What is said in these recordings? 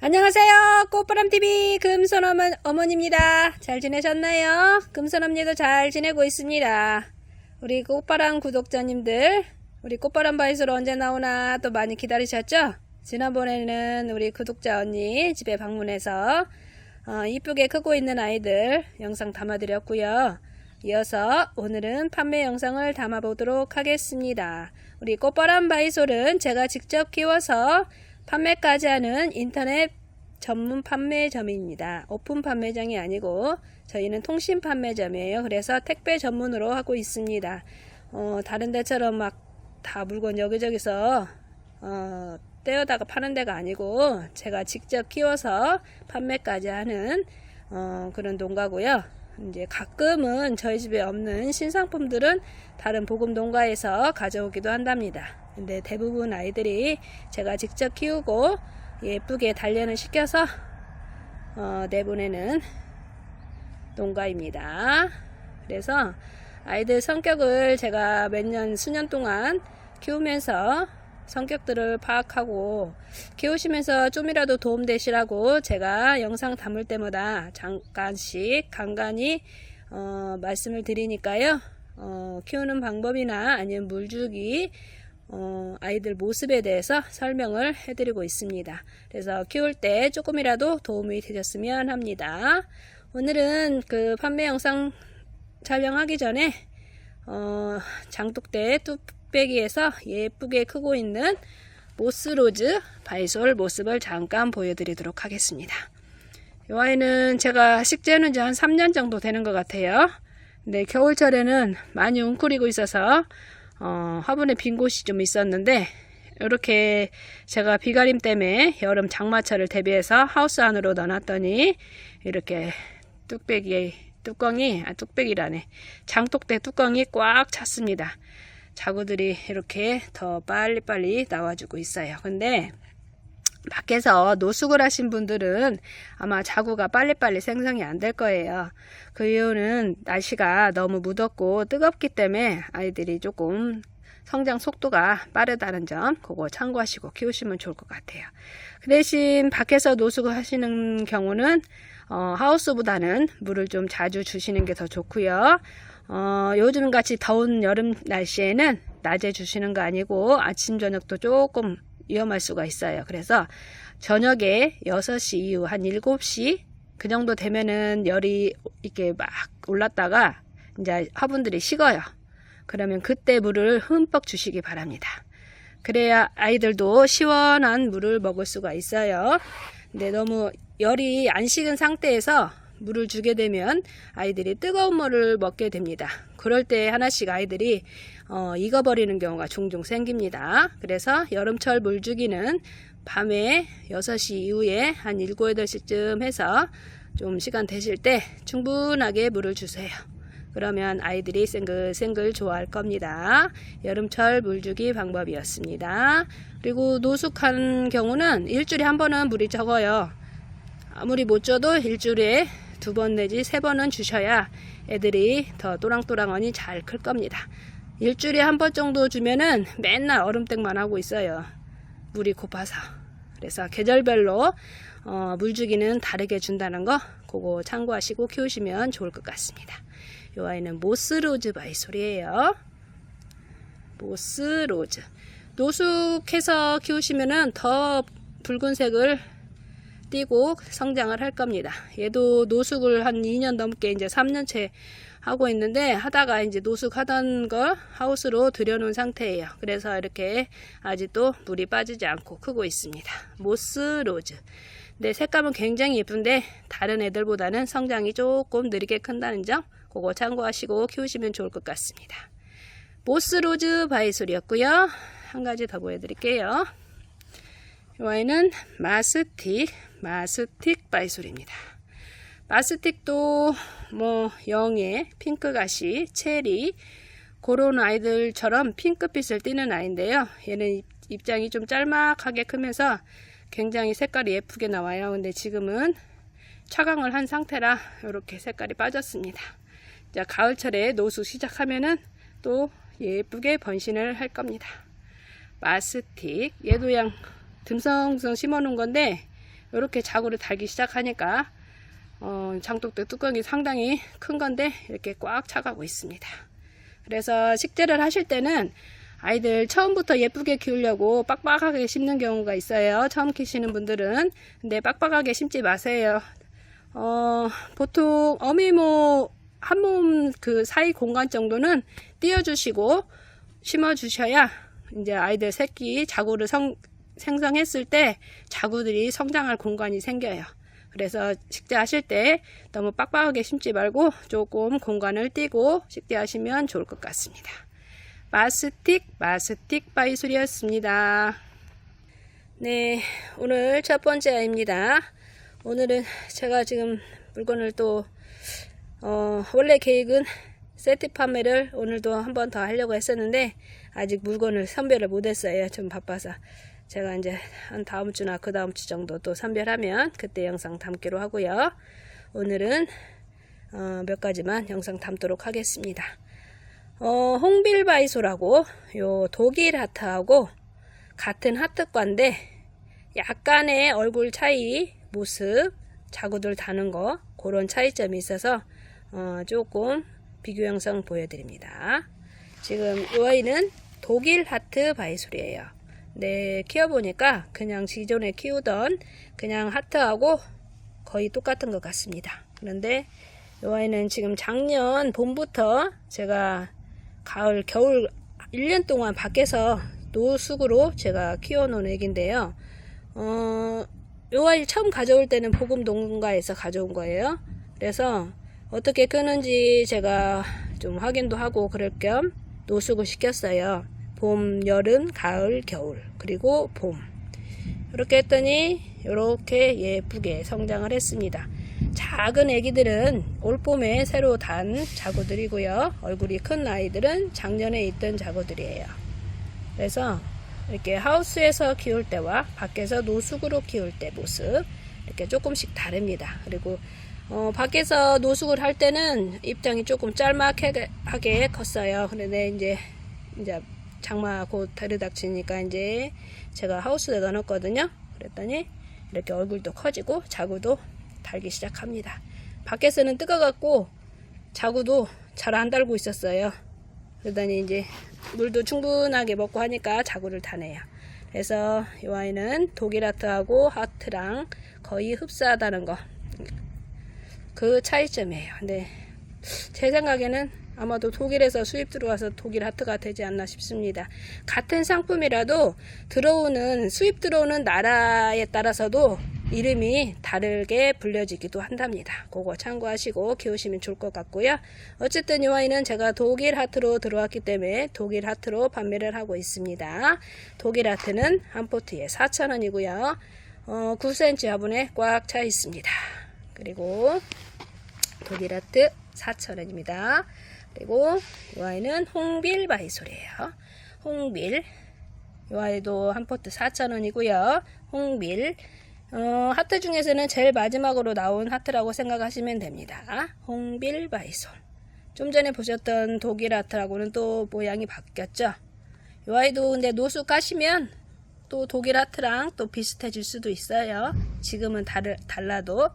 안녕하세요. 꽃바람TV 금손어머니입니다. 잘 지내셨나요? 금손언니도 잘 지내고 있습니다. 우리 꽃바람 구독자님들, 우리 꽃바람 바이소로 언제 나오나 또 많이 기다리셨죠? 지난번에는 우리 구독자 언니 집에 방문해서 이쁘게 크고 있는 아이들 영상 담아드렸고요. 이어서 오늘은 판매 영상을 담아보도록 하겠습니다. 우리 꽃바람 바이솔은 제가 직접 키워서 판매까지 하는 인터넷 전문 판매점입니다. 오픈 판매장이 아니고 저희는 통신 판매점이에요. 그래서 택배 전문으로 하고 있습니다. 다른 데처럼 막 다 물건 여기저기서 떼어다가 파는 데가 아니고 제가 직접 키워서 판매까지 하는 그런 농가고요. 이제 가끔은 저희 집에 없는 신상품들은 다른 보금 농가에서 가져오기도 한답니다. 근데 대부분 아이들이 제가 직접 키우고 예쁘게 단련을 시켜서 내보내는 농가입니다. 그래서 아이들 성격을 제가 수년 동안 키우면서 성격들을 파악하고 키우시면서 좀이라도 도움되시라고 제가 영상 담을 때마다 잠깐씩 간간히 말씀을 드리니까요. 키우는 방법이나 아니면 물주기 아이들 모습에 대해서 설명을 해드리고 있습니다. 그래서 키울 때 조금이라도 도움이 되셨으면 합니다. 오늘은 그 판매 영상 촬영하기 전에 장독대 뚝배기에서 예쁘게 크고 있는 모스로즈 바이솔 모습을 잠깐 보여드리도록 하겠습니다. 이 아이는 제가 식재는 지 한 3년 정도 되는 것 같아요. 근데 겨울철에는 많이 웅크리고 있어서 화분에 빈 곳이 좀 있었는데 이렇게 제가 비가림 때문에 여름 장마철을 대비해서 하우스 안으로 넣어놨더니 이렇게 뚝배기라네. 장독대 뚜껑이 꽉 찼습니다. 자구들이 이렇게 더 빨리빨리 나와주고 있어요. 근데 밖에서 노숙을 하신 분들은 아마 자구가 빨리빨리 생성이 안 될 거예요. 그 이유는 날씨가 너무 무덥고 뜨겁기 때문에 아이들이 조금 성장 속도가 빠르다는 점 그거 참고하시고 키우시면 좋을 것 같아요. 그 대신 밖에서 노숙을 하시는 경우는 하우스보다는 물을 좀 자주 주시는 게 더 좋고요. 요즘같이 더운 여름 날씨에는 낮에 주시는 거 아니고 아침 저녁도 조금 위험할 수가 있어요. 그래서 저녁에 6시 이후 한 7시 그 정도 되면은 열이 이렇게 막 올랐다가 이제 화분들이 식어요. 그러면 그때 물을 흠뻑 주시기 바랍니다. 그래야 아이들도 시원한 물을 먹을 수가 있어요. 근데 너무 열이 안 식은 상태에서 물을 주게 되면 아이들이 뜨거운 물을 먹게 됩니다. 그럴 때 하나씩 아이들이 익어버리는 경우가 종종 생깁니다. 그래서 여름철 물주기는 밤에 6시 이후에 한 7, 8시쯤 해서 좀 시간 되실 때 충분하게 물을 주세요. 그러면 아이들이 생글생글 좋아할 겁니다. 여름철 물주기 방법이었습니다. 그리고 노숙한 경우는 일주일에 한 번은 물이 적어요. 아무리 못 줘도 일주일에 2번 내지 3번은 주셔야 애들이 더 또랑또랑하니 잘 클 겁니다. 일주일에 한 번 정도 주면은 맨날 얼음땡만 하고 있어요. 물이 고파서. 그래서 계절별로 물주기는 다르게 준다는 거 그거 참고하시고 키우시면 좋을 것 같습니다. 이 아이는 모스로즈 바이솔이에요. 모스로즈. 노숙해서 키우시면은 더 붉은색을 띄고 성장을 할 겁니다. 얘도 노숙을 한 2년 넘게 이제 3년째 하고 있는데 하다가 이제 노숙하던 걸 하우스로 들여놓은 상태예요. 그래서 이렇게 아직도 물이 빠지지 않고 크고 있습니다. 모스로즈. 근데 색감은 굉장히 예쁜데 다른 애들보다는 성장이 조금 느리게 큰다는 점 그거 참고하시고 키우시면 좋을 것 같습니다. 모스로즈 바이솔이었고요. 한 가지 더 보여드릴게요. 이 아이는 마스틱 바이솔입니다. 마스틱도 영예, 핑크가시, 체리 그런 아이들처럼 핑크빛을 띠는 아이인데요. 얘는 입장이 좀 짤막하게 크면서 굉장히 색깔이 예쁘게 나와요. 근데 지금은 차광을 한 상태라 이렇게 색깔이 빠졌습니다. 자, 가을철에 노숙 시작하면은 또 예쁘게 번신을 할 겁니다. 마스틱 얘도 그냥 듬성듬성 심어 놓은 건데 이렇게 자구를 달기 시작하니까 장독대 뚜껑이 상당히 큰 건데 이렇게 꽉 차가고 있습니다. 그래서 식재를 하실 때는 아이들 처음부터 예쁘게 키우려고 빡빡하게 심는 경우가 있어요. 처음 키우시는 분들은. 근데 빡빡하게 심지 마세요. 보통 어미모 한 몸 그 사이 공간 정도는 띄워주시고 심어주셔야 이제 아이들 새끼 자구를 생성했을 때 자구들이 성장할 공간이 생겨요. 그래서 식재하실 때 너무 빡빡하게 심지 말고 조금 공간을 띄고 식재하시면 좋을 것 같습니다. 마스틱 바이솔이었습니다. 네, 오늘 첫 번째 아이입니다. 오늘은 제가 지금 물건을 또 원래 계획은 세트 판매를 오늘도 한 번 더 하려고 했었는데 아직 물건을 선별을 못했어요. 좀 바빠서. 제가 이제 한 다음 주나 그 다음 주 정도 또 선별하면 그때 영상 담기로 하고요. 오늘은 몇 가지만 영상 담도록 하겠습니다. 홍빌바이소라고 요 독일 하트하고 같은 하트과인데 약간의 얼굴 차이, 모습, 자구들 다는 거 그런 차이점이 있어서 조금 비교 영상 보여드립니다. 지금 이 아이는 독일 하트 바이솔이에요. 네, 키워보니까 그냥 기존에 키우던 그냥 하트하고 거의 똑같은 것 같습니다. 그런데 이 아이는 지금 작년 봄부터 제가 가을, 겨울 1년 동안 밖에서 노숙으로 제가 키워놓은 애기인데요. 이 아이 처음 가져올 때는 보금 농가에서 가져온 거예요. 그래서 어떻게 크는지 제가 좀 확인도 하고 그럴 겸 노숙을 시켰어요. 봄, 여름, 가을, 겨울, 그리고 봄. 이렇게 했더니 이렇게 예쁘게 성장을 했습니다. 작은 애기들은 올봄에 새로 단 자구들이고요. 얼굴이 큰 아이들은 작년에 있던 자구들이에요. 그래서 이렇게 하우스에서 키울 때와 밖에서 노숙으로 키울 때 모습 이렇게 조금씩 다릅니다. 그리고 밖에서 노숙을 할 때는 입장이 조금 짤막하게 컸어요. 그런데 이제 장마 곧 들이닥치니까 이제 제가 하우스에 넣어놨거든요. 그랬더니 이렇게 얼굴도 커지고 자구도 달기 시작합니다. 밖에서는 뜨거워갖고 자구도 잘 안 달고 있었어요. 그러더니 이제 물도 충분하게 먹고 하니까 자구를 타네요. 그래서 이 아이는 독일 하트하고 하트랑 거의 흡사하다는 거, 그 차이점이에요. 근데 제 생각에는 아마도 독일에서 수입 들어와서 독일 하트가 되지 않나 싶습니다. 같은 상품이라도 수입 들어오는 나라에 따라서도 이름이 다르게 불려지기도 한답니다. 그거 참고하시고 키우시면 좋을 것 같고요. 어쨌든 이 아이는 제가 독일 하트로 들어왔기 때문에 독일 하트로 판매를 하고 있습니다. 독일 하트는 한 포트에 4,000원이고요. 9cm 화분에 꽉 차 있습니다. 그리고 독일 하트 4,000원입니다. 그리고 이 아이는 홍빌 바이솔이에요. 홍빌, 이 아이도 한 포트 4,000원이고요. 홍빌, 하트 중에서는 제일 마지막으로 나온 하트라고 생각하시면 됩니다. 홍빌 바이솔. 좀 전에 보셨던 독일 하트라고는 또 모양이 바뀌었죠. 이 아이도 근데 노숙 가시면 또 독일 하트랑 또 비슷해질 수도 있어요. 지금은 달라도.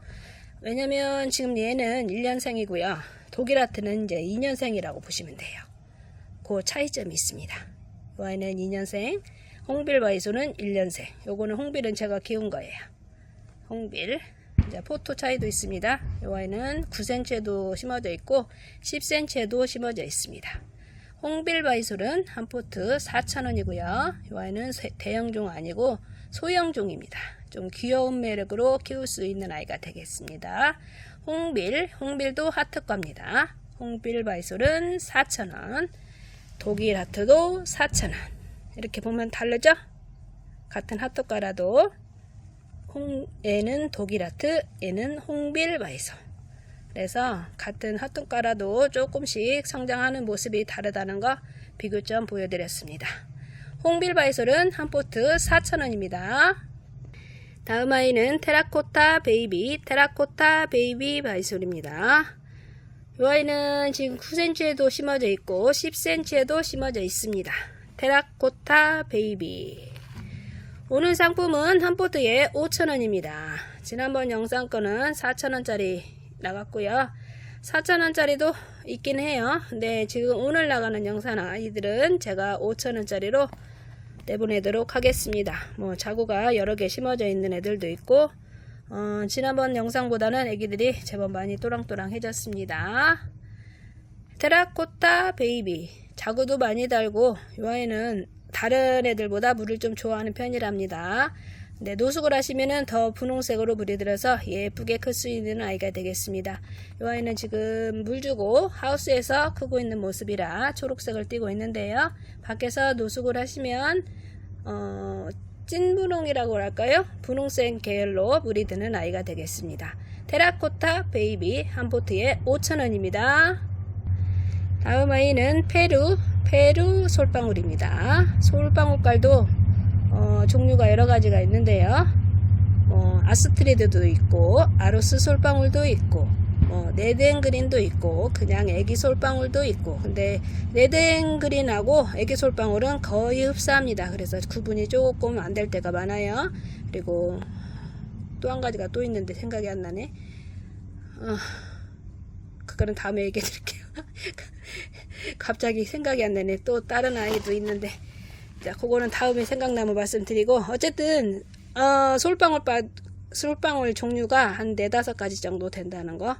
왜냐면 지금 얘는 1년생이고요. 독일 하트는 이제 2년생이라고 보시면 돼요. 그 차이점이 있습니다. 이 아이는 2년생, 홍빌 바이솔은 1년생. 요거는 홍빌은 제가 키운 거예요. 홍빌. 이제 포토 차이도 있습니다. 이 아이는 9cm에도 심어져 있고 10cm에도 심어져 있습니다. 홍빌 바이솔은 한 포트 4,000원이고요. 이 아이는 대형종 아니고 소형종입니다. 좀 귀여운 매력으로 키울 수 있는 아이가 되겠습니다. 홍빌도 하트과입니다. 홍빌 바이솔은 4,000원, 독일 하트도 4,000원. 이렇게 보면 다르죠? 같은 하트과라도 얘는 독일 하트, 얘는 홍빌 바이솔. 그래서 같은 하트과라도 조금씩 성장하는 모습이 다르다는 거 비교점 보여드렸습니다. 홍빌 바이솔은 한 포트 4,000원입니다. 다음 아이는 테라코타 베이비 바이솔입니다. 이 아이는 지금 9cm에도 심어져 있고 10cm에도 심어져 있습니다. 테라코타 베이비. 오늘 상품은 한 포트에 5,000원입니다. 지난번 영상 거는 4,000원짜리 나갔고요. 4,000원짜리도 있긴 해요. 근데 지금 오늘 나가는 영상 아이들은 제가 5,000원짜리로 내보내도록 하겠습니다. 뭐 자구가 여러 개 심어져 있는 애들도 있고 지난번 영상보다는 애기들이 제법 많이 또랑또랑해졌습니다. 테라코타 베이비 자구도 많이 달고 이 아이는 다른 애들보다 물을 좀 좋아하는 편이랍니다. 네, 노숙을 하시면은 더 분홍색으로 물이 들어서 예쁘게 클 수 있는 아이가 되겠습니다. 이 아이는 지금 물 주고 하우스에서 크고 있는 모습이라 초록색을 띠고 있는데요. 밖에서 노숙을 하시면 찐분홍이라고 할까요? 분홍색 계열로 물이 드는 아이가 되겠습니다. 테라코타 베이비 한 포트에 5,000원입니다. 다음 아이는 페루 솔방울입니다. 솔방울깔도 종류가 여러 가지가 있는데요. 아스트리드도 있고 아로스 솔방울도 있고 레드앤그린도 있고 그냥 애기 솔방울도 있고, 근데 레드앤그린하고 애기 솔방울은 거의 흡사합니다. 그래서 구분이 조금 안 될 때가 많아요. 그리고 또 한 가지가 또 있는데 생각이 안 나네. 그거는 다음에 얘기해 드릴게요. 갑자기 생각이 안 나네. 또 다른 아이도 있는데, 자, 그거는 다음에 생각나면 말씀드리고, 어쨌든 솔방울 종류가 한 4-5가지 정도 된다는 거,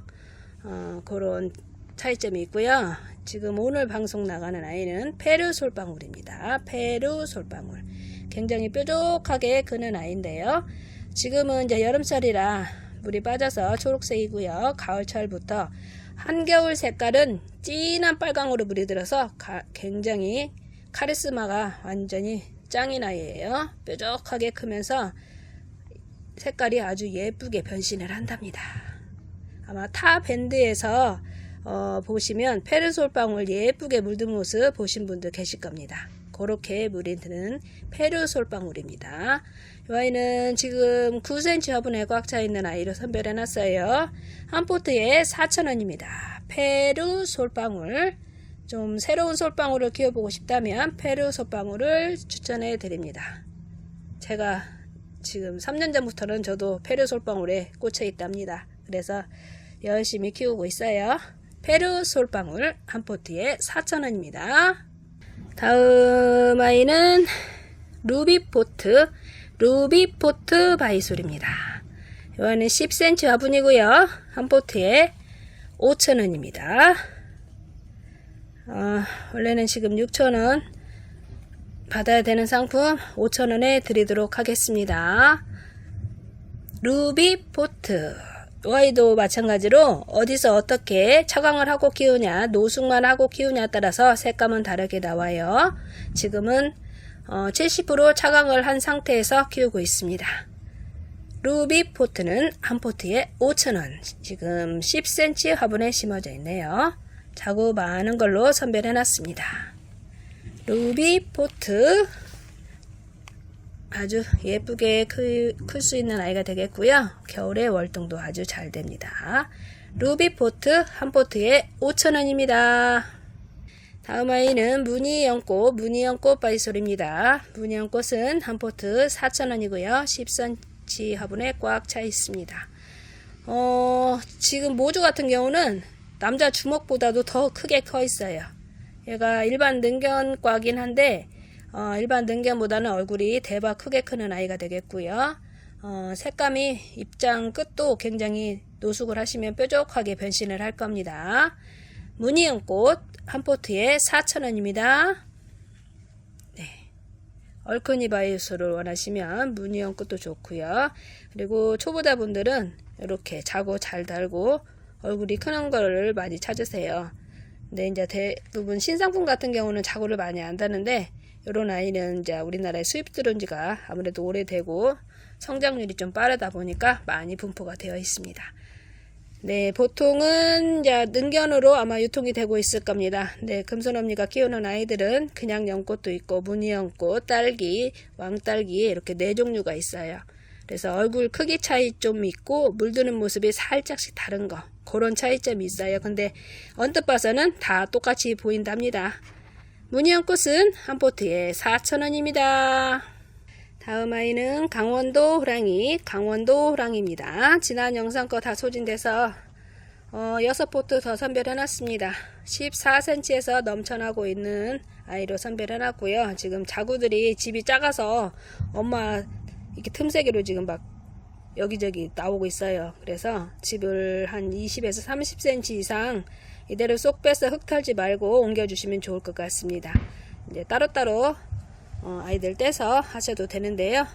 그런 차이점이 있고요. 지금 오늘 방송 나가는 아이는 페루 솔방울입니다. 페루 솔방울 굉장히 뾰족하게 크는 아이인데요. 지금은 이제 여름철이라 물이 빠져서 초록색이고요. 가을철부터 한겨울 색깔은 진한 빨강으로 물이 들어서 굉장히 카리스마가 완전히 짱인 아이예요. 뾰족하게 크면서 색깔이 아주 예쁘게 변신을 한답니다. 아마 타 밴드에서 보시면 페루 솔방울 예쁘게 물든 모습 보신 분들 계실 겁니다. 그렇게 물이 드는 페루 솔방울입니다. 이 아이는 지금 9cm 화분에 꽉 차 있는 아이로 선별해 놨어요. 한 포트에 4,000원입니다. 페루 솔방울, 좀 새로운 솔방울을 키워보고 싶다면 페루 솔방울을 추천해 드립니다. 제가 지금 3년 전부터는 저도 페루 솔방울에 꽂혀 있답니다. 그래서 열심히 키우고 있어요. 페루 솔방울 한 포트에 4,000원입니다. 다음 아이는 루비포트 바이솔입니다. 이거는 10cm 화분이고요. 한 포트에 5,000원입니다. 원래는 지금 6,000원 받아야 되는 상품 5,000원에 드리도록 하겠습니다. 루비포트 이 아이도 마찬가지로 어디서 어떻게 차광을 하고 키우냐, 노숙만 하고 키우냐에 따라서 색감은 다르게 나와요. 지금은 70% 차광을 한 상태에서 키우고 있습니다. 루비포트는 한 포트에 5,000원, 지금 10cm 화분에 심어져 있네요. 자구 많은 걸로 선별해 놨습니다. 루비포트 아주 예쁘게 클 수 있는 아이가 되겠고요. 겨울에 월동도 아주 잘 됩니다. 루비포트 한 포트에 5,000원입니다. 다음 아이는 무늬연꽃 바이솔입니다. 무늬연꽃은 한 포트 4,000원이고요. 10cm 화분에 꽉 차 있습니다. 지금 모주 같은 경우는 남자 주먹보다도 더 크게 커 있어요. 얘가 일반 능견과긴 한데 일반 능견보다는 얼굴이 대박 크게 크는 아이가 되겠고요. 색감이 입장 끝도 굉장히 노숙을 하시면 뾰족하게 변신을 할 겁니다. 무늬연꽃 한 포트에 4,000원입니다. 네. 얼큰이 바이오스를 원하시면 무늬연꽃도 좋고요. 그리고 초보자분들은 이렇게 자고 잘 달고 얼굴이 크는 거를 많이 찾으세요. 근데 이제 대부분 신상품 같은 경우는 자고를 많이 안 다는데, 이런 아이는 이제 우리나라에 수입 들어온 지가 아무래도 오래되고 성장률이 좀 빠르다 보니까 많이 분포가 되어 있습니다. 네, 보통은 이제 능견으로 아마 유통이 되고 있을 겁니다. 네, 금손언니가 키우는 아이들은 그냥 연꽃도 있고 무늬연꽃, 딸기, 왕딸기 이렇게 4종류가 있어요. 그래서 얼굴 크기 차이 좀 있고 물드는 모습이 살짝씩 다른 거, 그런 차이점이 있어요. 근데 언뜻 봐서는 다 똑같이 보인답니다. 무늬연꽃은 한 포트에 4,000원입니다. 다음 아이는 강원도 호랑이입니다. 지난 영상 거 다 소진돼서 6포트 더 선별해놨습니다. 14cm에서 넘쳐나고 있는 아이로 선별해놨고요. 지금 자구들이 집이 작아서 엄마 이렇게 틈새기로 지금 막 여기저기 나오고 있어요. 그래서 집을 한 20에서 30cm 이상 이대로 쏙 빼서 흙 털지 말고 옮겨주시면 좋을 것 같습니다. 이제 따로따로 아이들 떼서 하셔도 되는데요.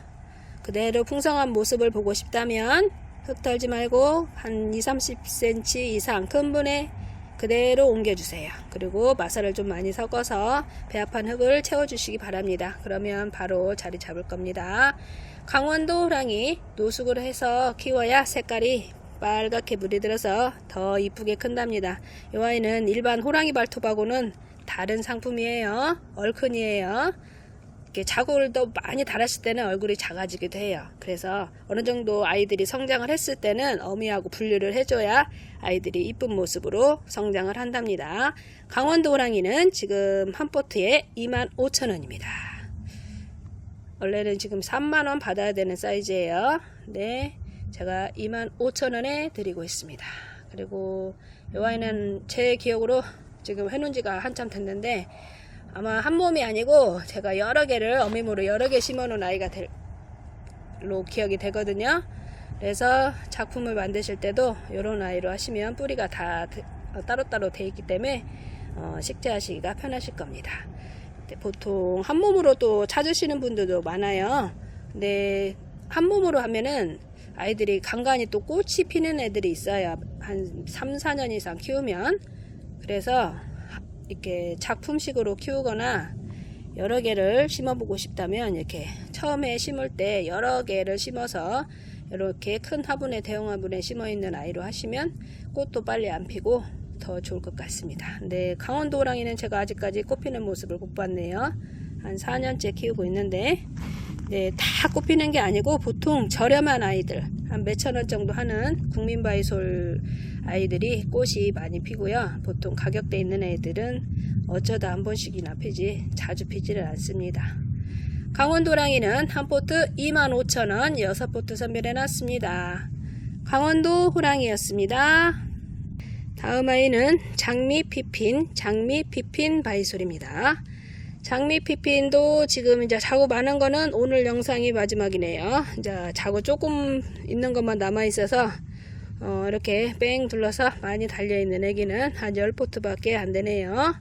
그대로 풍성한 모습을 보고 싶다면 흙 털지 말고 한 20-30cm 이상 큰 분에 그대로 옮겨주세요. 그리고 마사를 좀 많이 섞어서 배합한 흙을 채워주시기 바랍니다. 그러면 바로 자리 잡을 겁니다. 강원도 호랑이 노숙을 해서 키워야 색깔이 빨갛게 물이 들어서 더 이쁘게 큰답니다. 이 아이는 일반 호랑이 발톱하고는 다른 상품이에요. 얼큰이에요. 이렇게 자국을 더 많이 달았을 때는 얼굴이 작아지기도 해요. 그래서 어느 정도 아이들이 성장을 했을 때는 어미하고 분류를 해줘야 아이들이 이쁜 모습으로 성장을 한답니다. 강원도 호랑이는 지금 한 포트에 25,000원입니다. 원래는 지금 3만원 받아야 되는 사이즈예요. 네, 제가 25,000원에 드리고 있습니다. 그리고 이 아이는 제 기억으로 지금 해놓은 지가 한참 됐는데 아마 한 몸이 아니고 제가 여러 개를 어미모로 여러 개 심어 놓은 아이가 로 기억이 되거든요. 그래서 작품을 만드실 때도 이런 아이로 하시면 뿌리가 다 따로따로 돼 있기 때문에 식재하시기가 편하실 겁니다. 보통 한 몸으로 또 찾으시는 분들도 많아요. 근데 한 몸으로 하면은 아이들이 간간히 또 꽃이 피는 애들이 있어요. 한 3-4년 이상 키우면. 그래서 이렇게 작품식으로 키우거나 여러 개를 심어보고 싶다면 이렇게 처음에 심을 때 여러 개를 심어서 이렇게 큰 화분에 대형 화분에 심어 있는 아이로 하시면 꽃도 빨리 안 피고 더 좋을 것 같습니다. 근데 강원도 호랑이는 제가 아직까지 꽃 피는 모습을 못 봤네요. 한 4년째 키우고 있는데 네, 다 꽃 피는 게 아니고 보통 저렴한 아이들 한 몇천원 정도 하는 국민바이솔 아이들이 꽃이 많이 피고요. 보통 가격대 있는 애들은 어쩌다 한 번씩이나 피지 자주 피지를 않습니다. 강원도 호랑이는 한 포트 25,000원 6포트 선별해놨습니다. 강원도 호랑이였습니다. 다음 아이는 장미피핀 바이솔입니다. 장미피핀도 지금 이제 자구 많은 거는 오늘 영상이 마지막이네요. 이제 자구 조금 있는 것만 남아 있어서 이렇게 뺑 둘러서 많이 달려있는 애기는 한 10포트 밖에 안 되네요.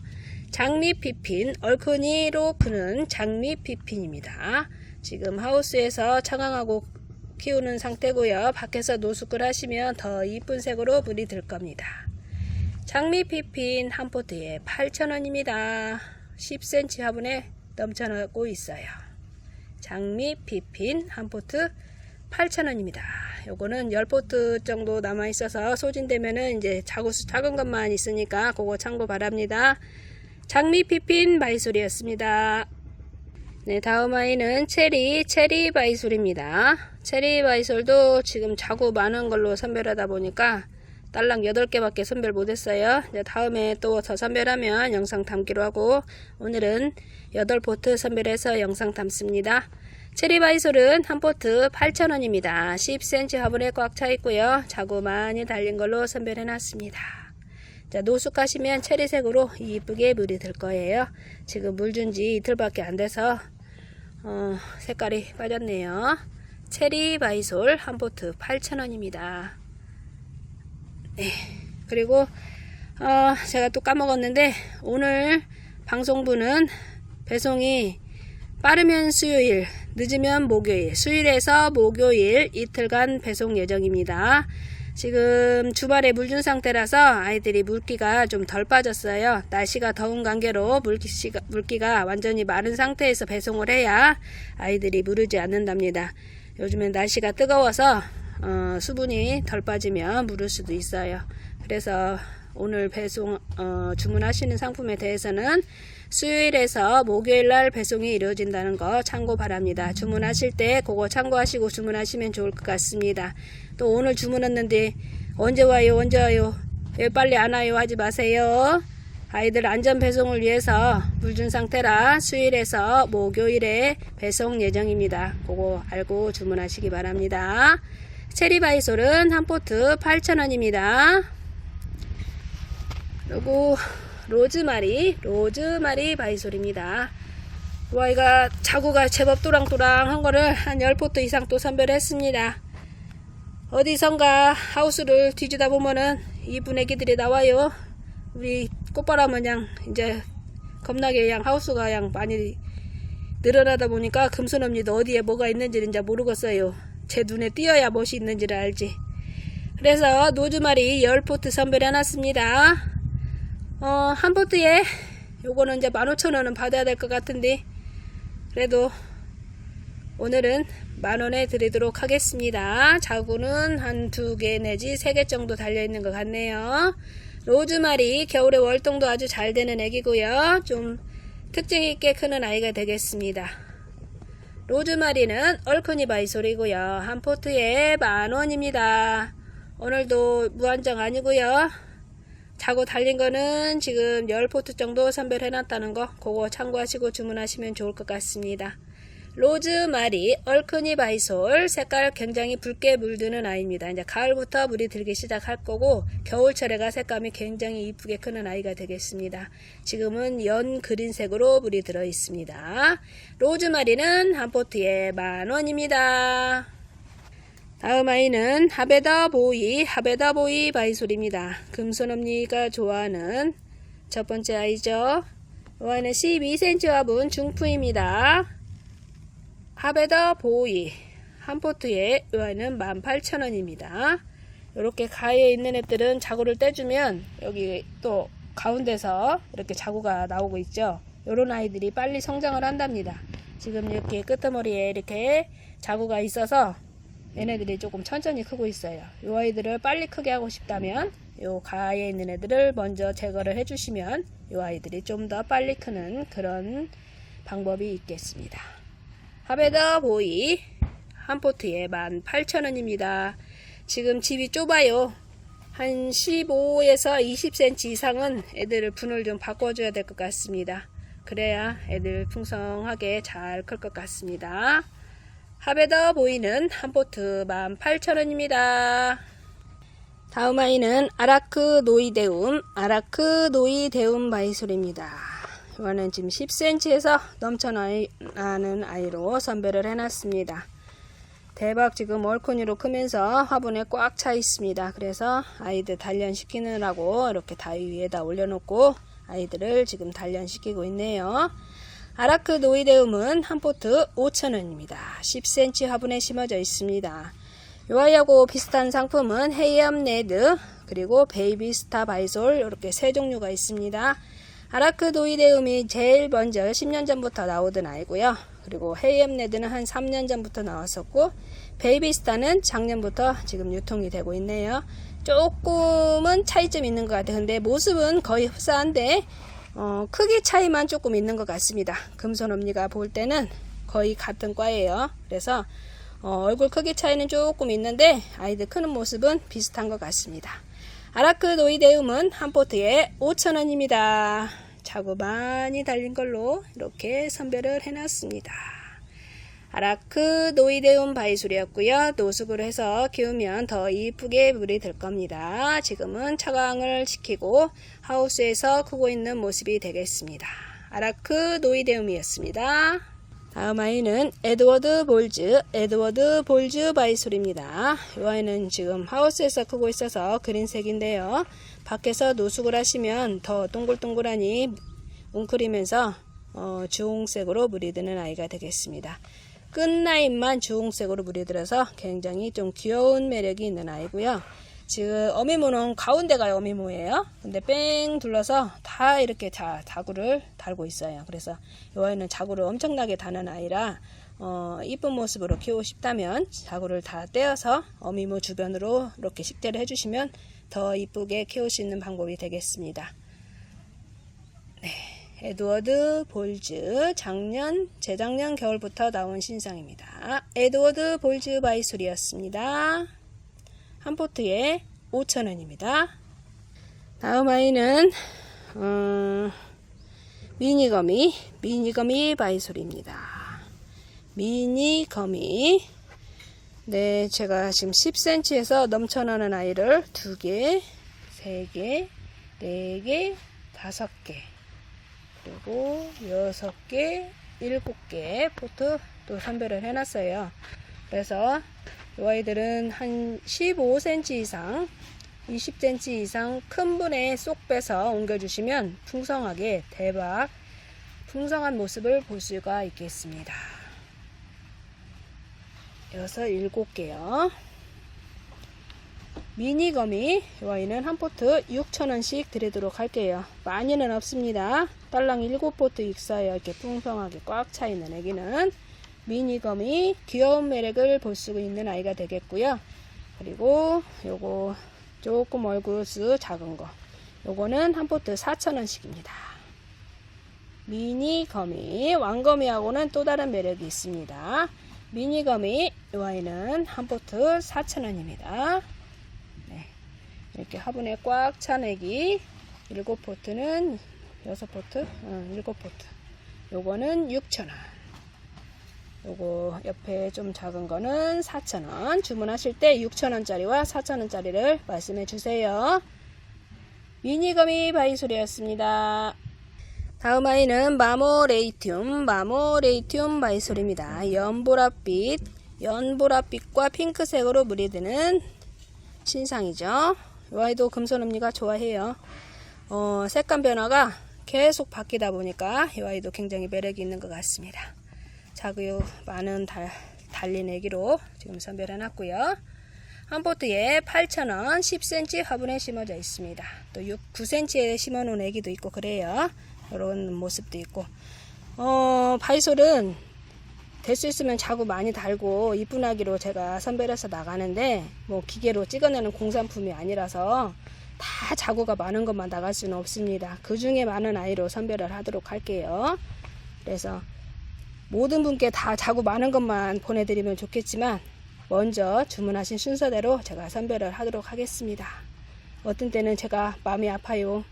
장미피핀, 얼큰이로 크는 장미피핀입니다. 지금 하우스에서 차강하고 키우는 상태고요. 밖에서 노숙을 하시면 더 이쁜 색으로 물이 들 겁니다. 장미피핀 한 포트에 8,000원입니다. 10cm 화분에 넘쳐나고 있어요. 장미피핀 한 포트 8,000원입니다. 요거는 10포트 정도 남아 있어서 소진되면은 이제 작은 것만 있으니까 그거 참고 바랍니다. 장미피핀 바이솔이었습니다. 네, 다음 아이는 체리 바이솔입니다. 체리 바이솔도 지금 자구 많은 걸로 선별하다 보니까 딸랑 8개밖에 선별 못했어요. 이제 다음에 또 더 선별하면 영상 담기로 하고 오늘은 8포트 선별해서 영상 담습니다. 체리 바이솔은 한 포트 8,000원입니다. 10cm 화분에 꽉 차 있고요. 자구 많이 달린 걸로 선별해 놨습니다. 자, 노숙하시면 체리색으로 이쁘게 물이 들 거예요. 지금 물 준 지 이틀밖에 안 돼서 색깔이 빠졌네요. 체리 바이솔 한 포트 8,000원입니다. 네, 그리고 제가 또 까먹었는데 오늘 방송분은 배송이 빠르면 수요일, 늦으면 목요일, 수요일에서 목요일 이틀간 배송 예정입니다. 지금 주말에 물 준 상태라서 아이들이 물기가 좀 덜 빠졌어요. 날씨가 더운 관계로 물기가 완전히 마른 상태에서 배송을 해야 아이들이 무르지 않는답니다. 요즘엔 날씨가 뜨거워서 수분이 덜 빠지면 무를 수도 있어요. 그래서 오늘 배송 주문하시는 상품에 대해서는 수요일에서 목요일날 배송이 이루어진다는 거 참고 바랍니다. 주문하실 때 그거 참고하시고 주문하시면 좋을 것 같습니다. 또 오늘 주문했는데 언제 와요 왜 빨리 안 와요 하지 마세요. 아이들 안전 배송을 위해서 물 준 상태라 수요일에서 목요일에 배송 예정입니다. 그거 알고 주문하시기 바랍니다. 체리바이솔은 한 포트 8,000원입니다. 그리고 로즈마리 바이솔입니다. 이 아이가 자구가 제법 또랑또랑한 거를 한 10포트 이상 또 선별했습니다. 어디선가 하우스를 뒤지다 보면은 이쁜 애기들이 나와요. 우리 꽃바람은 양 이제 겁나게 양 하우스가 양 많이 늘어나다 보니까 금손언니도 어디에 뭐가 있는지는 이제 모르겠어요. 제 눈에 띄어야 무엇이 있는지를 알지. 그래서 노즈마리 10포트 선별해 놨습니다. 한 포트에 요거는 이제 15,000원은 받아야 될 것 같은데 그래도 오늘은 10,000원에 드리도록 하겠습니다. 자구는 한 2개 내지 3개 정도 달려있는 것 같네요. 로즈마리 겨울에 월동도 아주 잘 되는 애기고요. 좀 특징있게 크는 아이가 되겠습니다. 로즈마리는 얼큰이 바이솔이고요. 한 포트에 10,000원입니다. 오늘도 무한정 아니고요. 자고 달린 거는 지금 10포트 정도 선별해 놨다는 거 그거 참고하시고 주문하시면 좋을 것 같습니다. 로즈마리 얼큰이 바이솔 색깔 굉장히 붉게 물드는 아이입니다. 이제 가을부터 물이 들기 시작할 거고 겨울철에가 색감이 굉장히 이쁘게 크는 아이가 되겠습니다. 지금은 연 그린색으로 물이 들어 있습니다. 로즈마리는 한 포트에 10,000원입니다. 다음 아이는 하베다보이 바이솔입니다. 금손언니가 좋아하는 첫 번째 아이죠. 이 아이는 12cm 화분 중품입니다. 하베다보이 한 포트에 이 아이는 18,000원입니다. 이렇게 가에 있는 애들은 자구를 떼주면 여기 또 가운데서 이렇게 자구가 나오고 있죠. 이런 아이들이 빨리 성장을 한답니다. 지금 이렇게 끄트머리에 이렇게 자구가 있어서 얘네들이 조금 천천히 크고 있어요. 이 아이들을 빨리 크게 하고 싶다면 요 가에 있는 애들을 먼저 제거를 해주시면 이 아이들이 좀 더 빨리 크는 그런 방법이 있겠습니다. 하베다보이 한 포트에 18,000원입니다. 지금 집이 좁아요. 한 15에서 20cm 이상은 애들 분을 좀 바꿔줘야 될 것 같습니다. 그래야 애들 풍성하게 잘 클 것 같습니다. 하베다보이는 한 포트 18,000원입니다. 다음 아이는 아라크노이데움 바이솔입니다. 이거는 지금 10cm에서 넘쳐나는 아이로 선별을 해놨습니다. 대박 지금 얼큰이로 크면서 화분에 꽉 차 있습니다. 그래서 아이들 단련시키느라고 이렇게 다위 위에다 올려놓고 아이들을 지금 단련시키고 있네요. 아라크노이데움은 한 포트 5,000원입니다. 10cm 화분에 심어져 있습니다. 이 아이하고 비슷한 상품은 헤이암레드 그리고 베이비스타 바이솔 이렇게 세 종류가 있습니다. 아라크노이데움이 제일 먼저 10년 전부터 나오던 아이고요. 그리고 헤이암레드는 한 3년 전부터 나왔었고 베이비스타는 작년부터 지금 유통이 되고 있네요. 조금은 차이점 있는 것 같아요. 근데 모습은 거의 흡사한데 크기 차이만 조금 있는 것 같습니다. 금손언니가 볼 때는 거의 같은 과예요. 그래서 얼굴 크기 차이는 조금 있는데 아이들 크는 모습은 비슷한 것 같습니다. 아라크노이데움은 한 포트에 5,000원입니다. 자구 많이 달린 걸로 이렇게 선별을 해놨습니다. 아라크노이데움 바이솔이었고요. 노숙을 해서 키우면 더 이쁘게 물이 들 겁니다. 지금은 차광을 시키고 하우스에서 크고 있는 모습이 되겠습니다. 아라크노이데움이었습니다. 다음 아이는 에드워드 볼즈 바이솔입니다. 이 아이는 지금 하우스에서 크고 있어서 그린색인데요. 밖에서 노숙을 하시면 더 동글동글하니 웅크리면서 주홍색으로 물이 드는 아이가 되겠습니다. 끝라인만 주홍색으로 물이 들어서 굉장히 좀 귀여운 매력이 있는 아이고요. 지금 어미모는 가운데가 어미모예요. 근데 뺑 둘러서 다 이렇게 자구를 달고 있어요. 그래서 이 아이는 자구를 엄청나게 다는 아이라 이쁜 모습으로 키우고 싶다면 자구를 다 떼어서 어미모 주변으로 이렇게 식재를 해주시면 더 이쁘게 키울 수 있는 방법이 되겠습니다. 네. 에드워드 볼즈 재작년 겨울부터 나온 신상입니다. 에드워드 볼즈 바이솔이었습니다. 한 포트에 5,000원입니다. 다음 아이는 미니거미 바이솔입니다. 미니거미. 네, 제가 지금 10cm에서 넘쳐나는 아이를 2개, 3개, 4개, 5개, 그리고 6개, 7개 포트 또 선별을 해놨어요. 그래서 이 아이들은 한 15cm 이상, 20cm 이상 큰 분에 쏙 빼서 옮겨주시면 풍성하게 대박 풍성한 모습을 볼 수가 있겠습니다. 6, 7개요. 미니거미 이 아이는 한 포트 6,000원씩 드리도록 할게요. 많이는 없습니다. 딸랑 7포트 있어요. 이렇게 풍성하게 꽉 차있는 애기는 미니거미 귀여운 매력을 볼 수 있는 아이가 되겠고요. 그리고 요거 조금 얼굴수 작은 거 요거는 한 포트 4,000원씩입니다. 미니거미 왕거미하고는 또 다른 매력이 있습니다. 미니거미 이 아이는 한 포트 4,000원입니다. 네, 이렇게 화분에 꽉 찬 애기 7포트는 6포트 7포트 요거는 6,000원. 요거 옆에 좀 작은 거는 4,000원. 주문하실 때 6,000원짜리와 4,000원짜리를 말씀해 주세요. 미니거미 바이솔이었습니다. 다음 아이는 마모레이튬 바이솔입니다. 연보랏빛과 핑크색으로 물이 드는 신상이죠. 이 아이도 금손언니가 좋아해요. 색감 변화가 계속 바뀌다 보니까 이 아이도 굉장히 매력이 있는 것 같습니다. 자그 많은 달린 애기로 지금 선별해 놨고요. 한 포트에 8,000원 10cm 화분에 심어져 있습니다. 또 9cm에 심어 놓은 애기도 있고 그래요. 이런 모습도 있고 바이솔은 될 수 있으면 자구 많이 달고 이쁜 아기로 제가 선별해서 나가는데 뭐 기계로 찍어내는 공산품이 아니라서 다 자구가 많은 것만 나갈 수는 없습니다. 그 중에 많은 아이로 선별을 하도록 할게요. 그래서 모든 분께 다 자구 많은 것만 보내드리면 좋겠지만 먼저 주문하신 순서대로 제가 선별을 하도록 하겠습니다. 어떤 때는 제가 마음이 아파요.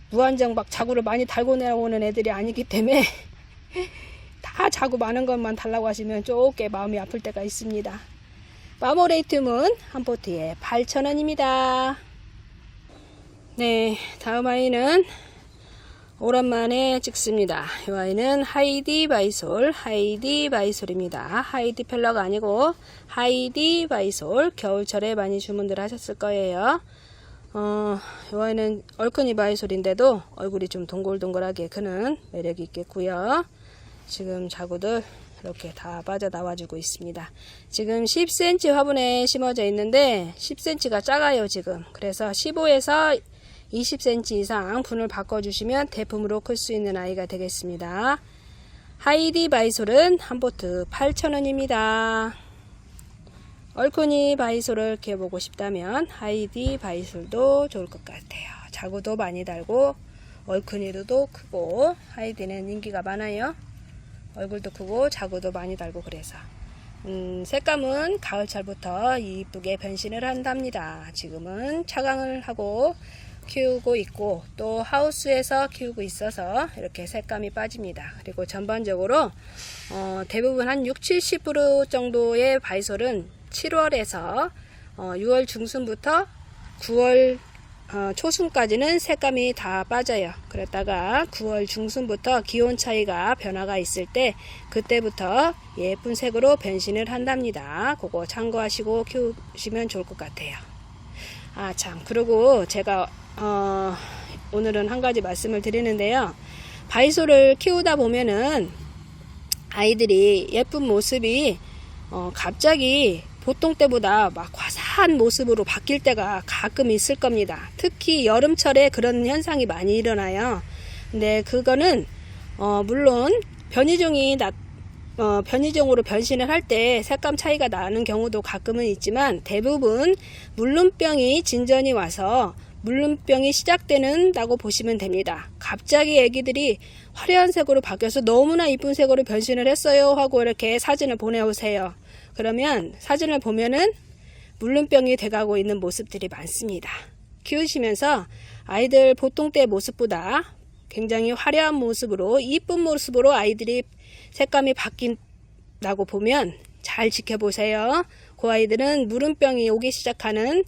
무한정 막 자구를 많이 달고 내려오는 애들이 아니기 때문에 다 자구 많은 것만 달라고 하시면 조금 마음이 아플 때가 있습니다. 마모레이튬은 한 포트에 8,000원입니다. 네, 다음 아이는 오랜만에 찍습니다. 이 아이는 하이디 바이솔입니다. 하이디 펠러가 아니고 하이디 바이솔. 겨울철에 많이 주문들 하셨을 거예요. 이 아이는 얼큰이 바이솔인데도 얼굴이 좀 동글동글하게 크는 매력이 있겠고요. 지금 자구들 이렇게 다 빠져나와주고 있습니다. 지금 10cm 화분에 심어져 있는데 10cm가 작아요 지금. 그래서 15에서 20cm 이상 분을 바꿔주시면 대품으로 클 수 있는 아이가 되겠습니다. 하이디 바이솔은 한 포트 8,000원입니다. 얼큰이 바이솔을 키워보고 싶다면 하이디 바이솔도 좋을 것 같아요. 자구도 많이 달고 얼큰이도 크고 하이디는 인기가 많아요. 얼굴도 크고 자구도 많이 달고 그래서 색감은 가을철부터 이쁘게 변신을 한답니다. 지금은 차광을 하고 키우고 있고 또 하우스에서 키우고 있어서 이렇게 색감이 빠집니다. 그리고 전반적으로 대부분 한 60-70% 정도의 바이솔은 7월에서 6월 중순부터 9월 초순까지는 색감이 다 빠져요. 그랬다가 9월 중순부터 기온 차이가 변화가 있을 때 그때부터 예쁜 색으로 변신을 한답니다. 그거 참고하시고 키우시면 좋을 것 같아요. 아 참, 그리고 제가 오늘은 한 가지 말씀을 드리는데요. 바이솔을 키우다 보면은 아이들이 예쁜 모습이 갑자기 보통 때보다 막 화사한 모습으로 바뀔 때가 가끔 있을 겁니다. 특히 여름철에 그런 현상이 많이 일어나요. 근데 그거는 물론 변이종으로 변신을 할 때 색감 차이가 나는 경우도 가끔은 있지만 대부분 물눈병이 진전이 와서 물눈병이 시작되는다고 보시면 됩니다. 갑자기 애기들이 화려한 색으로 바뀌어서 너무나 이쁜 색으로 변신을 했어요 하고 이렇게 사진을 보내오세요. 그러면 사진을 보면은 물눈병이 돼가고 있는 모습들이 많습니다. 키우시면서 아이들 보통 때 모습보다 굉장히 화려한 모습으로 이쁜 모습으로 아이들이 색감이 바뀐다고 보면 잘 지켜보세요. 그 아이들은 물음병이 오기 시작하는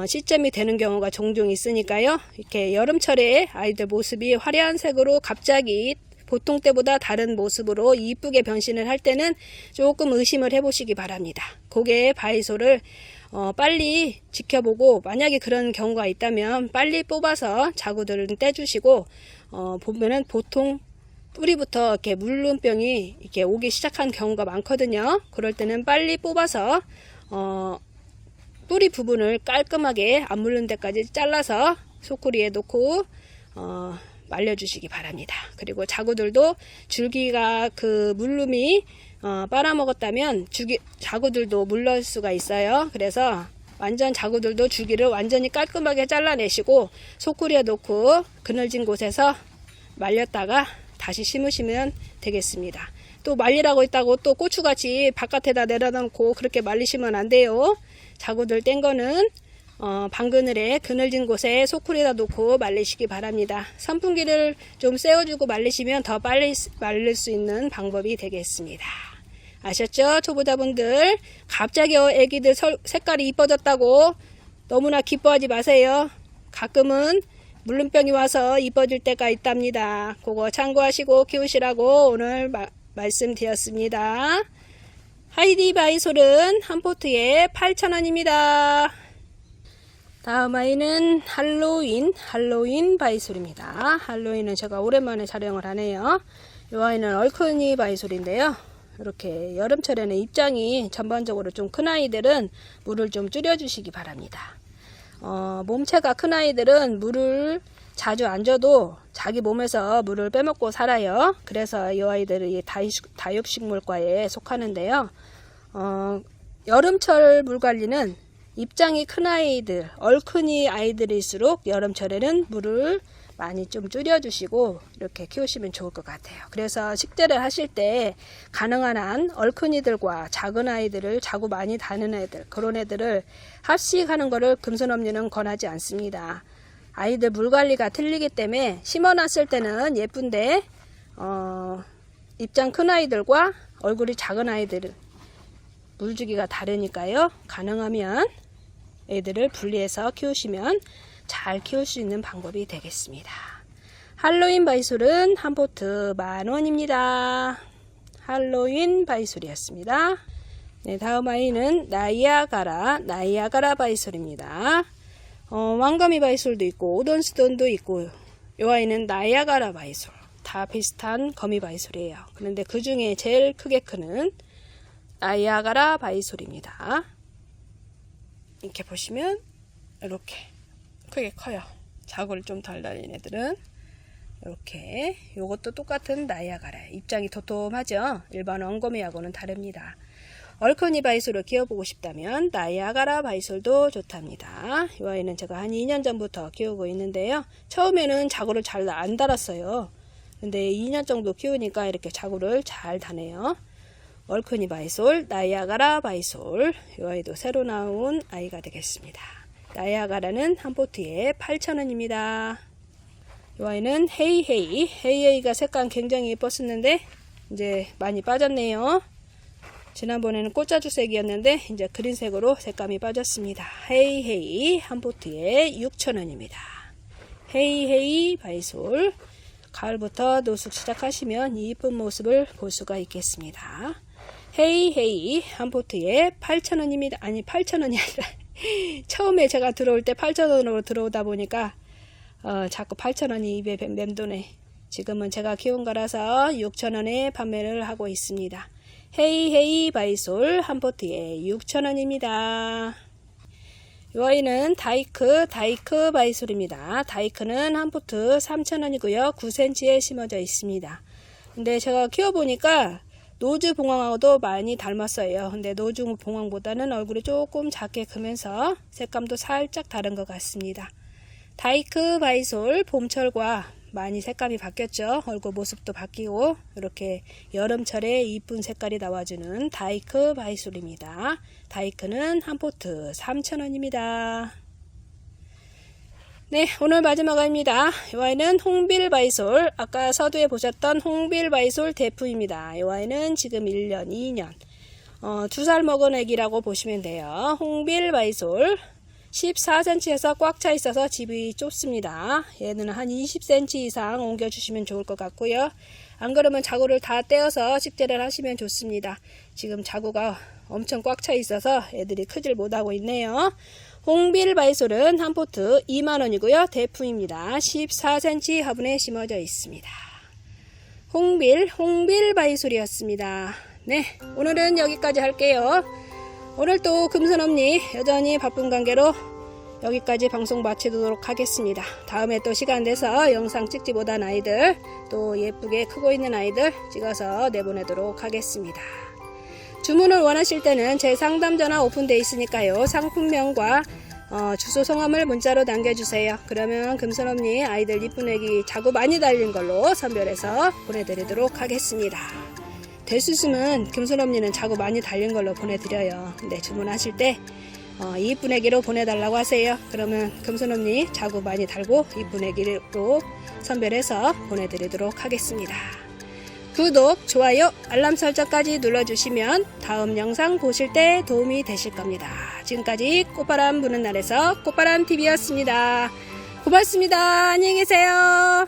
시점이 되는 경우가 종종 있으니까요. 이렇게 여름철에 아이들 모습이 화려한 색으로 갑자기 보통 때보다 다른 모습으로 이쁘게 변신을 할 때는 조금 의심을 해보시기 바랍니다. 고개 바이솔을 빨리 지켜보고 만약에 그런 경우가 있다면 빨리 뽑아서 자구들은 떼주시고 보면은 보통 뿌리부터 이렇게 물름병이 이렇게 오기 시작한 경우가 많거든요. 그럴 때는 빨리 뽑아서 뿌리 부분을 깔끔하게 안 물른 데까지 잘라서 소쿠리에 놓고 말려주시기 바랍니다. 그리고 자구들도 줄기가 그 물름이 빨아먹었다면 자구들도 물릴 수가 있어요. 그래서 완전 자구들도 줄기를 완전히 깔끔하게 잘라내시고 소쿠리에 놓고 그늘진 곳에서 말렸다가 다시 심으시면 되겠습니다. 또 말리라고 했다고 또 고추같이 바깥에다 내려놓고 그렇게 말리시면 안 돼요. 자구들 뗀 거는 방그늘에 그늘진 곳에 소쿠리에다 놓고 말리시기 바랍니다. 선풍기를 좀 세워주고 말리시면 더 빨리 말릴 수 있는 방법이 되겠습니다. 아셨죠? 초보자분들 갑자기 애기들 색깔이 이뻐졌다고 너무나 기뻐하지 마세요. 가끔은 물름병이 와서 이뻐질 때가 있답니다. 그거 참고하시고 키우시라고 오늘 말씀드렸습니다. 하이디 바이솔은 한 포트에 8,000원입니다. 다음 아이는 할로윈 바이솔입니다. 할로윈은 제가 오랜만에 촬영을 하네요. 이 아이는 얼큰이 바이솔인데요. 이렇게 여름철에는 입장이 전반적으로 좀 큰 아이들은 물을 좀 줄여주시기 바랍니다. 몸체가 큰 아이들은 물을 자주 안 줘도 자기 몸에서 물을 빼먹고 살아요. 그래서 이 아이들이 다육식물과에 속하는데요. 여름철 물관리는 입장이 큰 아이들, 얼큰이 아이들일수록 여름철에는 물을 많이 좀 줄여주시고 이렇게 키우시면 좋을 것 같아요. 그래서 식재를 하실 때 가능한 한 얼큰이들과 작은 아이들을 자고 많이 다는 애들, 그런 애들을 합식하는 거를 금손엄니는 권하지 않습니다. 아이들 물 관리가 틀리기 때문에 심어놨을 때는 예쁜데 입장 큰 아이들과 얼굴이 작은 아이들 물주기가 다르니까요. 가능하면 애들을 분리해서 키우시면 잘 키울 수 있는 방법이 되겠습니다. 할로윈 바이솔은 한 포트 10,000원입니다. 할로윈 바이솔이었습니다. 네, 다음 아이는 나이아가라 바이솔입니다. 왕가미 바이솔도 있고 오돈스톤도 있고 이 아이는 나이아가라 바이솔, 다 비슷한 거미 바이솔이에요. 그런데 그 중에 제일 크게 크는 나이아가라 바이솔입니다. 이렇게 보시면 이렇게 크게 커요. 자구를 좀 덜 달린 애들은 이렇게, 요것도 똑같은 나이아가라, 입장이 도톰하죠. 일반 원거미하고는 다릅니다. 얼큰이 바이솔을 키워보고 싶다면 나이아가라 바이솔도 좋답니다. 이 아이는 제가 한 2년 전부터 키우고 있는데요. 처음에는 자구를 잘 안 달았어요. 근데 2년 정도 키우니까 이렇게 자구를 잘 다네요. 얼큰이 바이솔, 나이아가라 바이솔, 이 아이도 새로 나온 아이가 되겠습니다. 나이아가라는 한 포트에 8,000원입니다. 이 아이는 헤이헤이가 색감 굉장히 예뻤었는데 이제 많이 빠졌네요. 지난번에는 꽃자주색이었는데 이제 그린색으로 색감이 빠졌습니다. 헤이헤이 한 포트에 6,000원입니다. 헤이헤이 바이솔, 가을부터 노숙 시작하시면 이 이쁜 모습을 볼 수가 있겠습니다. 헤이헤이 한 포트에 8,000원입니다. 아니 8,000원이 아니라 처음에 제가 들어올 때 8,000원으로 들어오다 보니까 자꾸 8,000원이 입에 맴도네. 지금은 제가 키운 거라서 6,000원에 판매를 하고 있습니다. 헤이헤이 바이솔 한 포트에 6,000원입니다. 이 아이는 다이크 바이솔입니다. 다이크는 한 포트 3,000원이고요. 9cm에 심어져 있습니다. 근데 제가 키워보니까 노즈 봉황하고도 많이 닮았어요. 근데 노즈 봉황보다는 얼굴이 조금 작게 크면서 색감도 살짝 다른 것 같습니다. 다이크 바이솔, 봄철과 많이 색감이 바뀌었죠. 얼굴 모습도 바뀌고 이렇게 여름철에 이쁜 색깔이 나와주는 다이크 바이솔입니다. 다이크는 한 포트 3,000원입니다. 네, 오늘 마지막 아이입니다. 이 아이는 홍빌바이솔, 아까 서두에 보셨던 홍빌바이솔 대푸입니다. 이 아이는 지금 1년, 2년, 2살 먹은 애기라고 보시면 돼요. 홍빌바이솔 14cm에서 꽉 차 있어서 집이 좁습니다. 얘는 한 20cm 이상 옮겨주시면 좋을 것 같고요. 안 그러면 자구를 다 떼어서 식재를 하시면 좋습니다. 지금 자구가 엄청 꽉 차 있어서 애들이 크질 못하고 있네요. 홍빌바이솔은 한 포트 2만원이고요. 대푸입니다. 14cm 화분에 심어져 있습니다. 홍빌바이솔이었습니다. 네, 오늘은 여기까지 할게요. 오늘 또 금손엄니 여전히 바쁜 관계로 여기까지 방송 마치도록 하겠습니다. 다음에 또 시간 내서 영상 찍지 못한 아이들, 또 예쁘게 크고 있는 아이들 찍어서 내보내도록 하겠습니다. 주문을 원하실 때는 제 상담 전화 오픈되어 있으니까요. 상품명과 주소 성함을 문자로 남겨주세요. 그러면 금손엄니 아이들 이쁜 애기 자구 많이 달린 걸로 선별해서 보내드리도록 하겠습니다. 될 수 있으면 금손엄니는 자구 많이 달린 걸로 보내드려요. 근데 주문하실 때 이쁜 애기로 보내달라고 하세요. 그러면 금손엄니 자구 많이 달고 이쁜 애기로 선별해서 보내드리도록 하겠습니다. 구독, 좋아요, 알람 설정까지 눌러주시면 다음 영상 보실 때 도움이 되실 겁니다. 지금까지 꽃바람 부는 날에서 꽃바람TV였습니다. 고맙습니다. 안녕히 계세요.